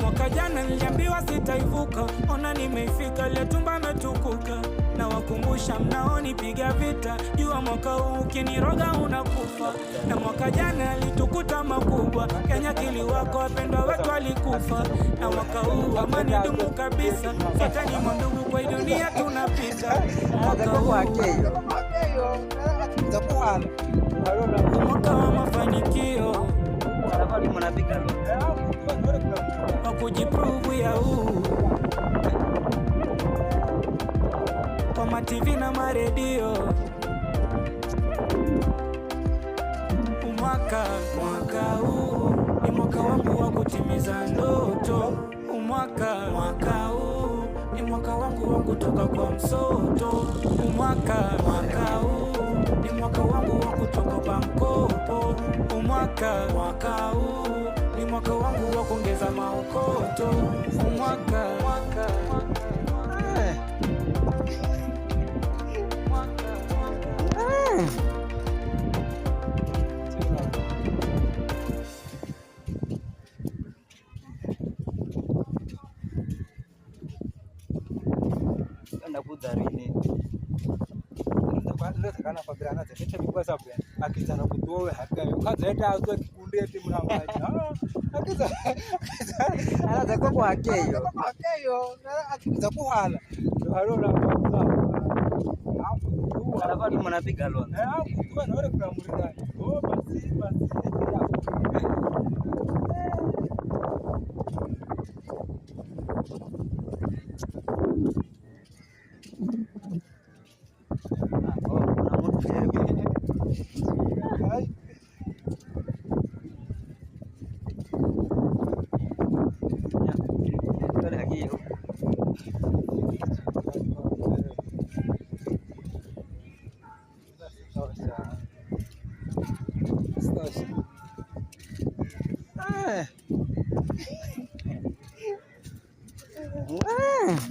mwaka jana niliambiwa sitaivuka, ona nimeifika, ile tumba ametukuka. Na wakumbusha mnaonipiga vita, jua mwaka huu ukiniroga unakufa. Na mwaka jana alitukuta makubwa, Kenya kiliwako, wapendwa wetu alikufa. Na mwaka huu amani dumu kabisa, fatani mwandugu, kwa dunia tunapita. Mwaka huu mwaka wa mafanikio, wa kujiprovu ya huu kwa mativi na maredio. Mwaka huu ni mwaka wangu wa kutimiza ndoto. Mwaka huu ni mwaka wangu wa kutoka kwa msoto. Mwaka huu ni mwaka wangu wa kutoka kwa mkopo. Mwaka huu ni mwaka wangu wa kuongeza maokoto. Kudarini kana kwa brana zetu kwa sababu akizana kutoa haka kaza azo kikundi eti mnambaji akiza ala kwa hakeyo akiza kuhala harona ala bado mnapiga lona kwa naona kuna muridani basi Ah.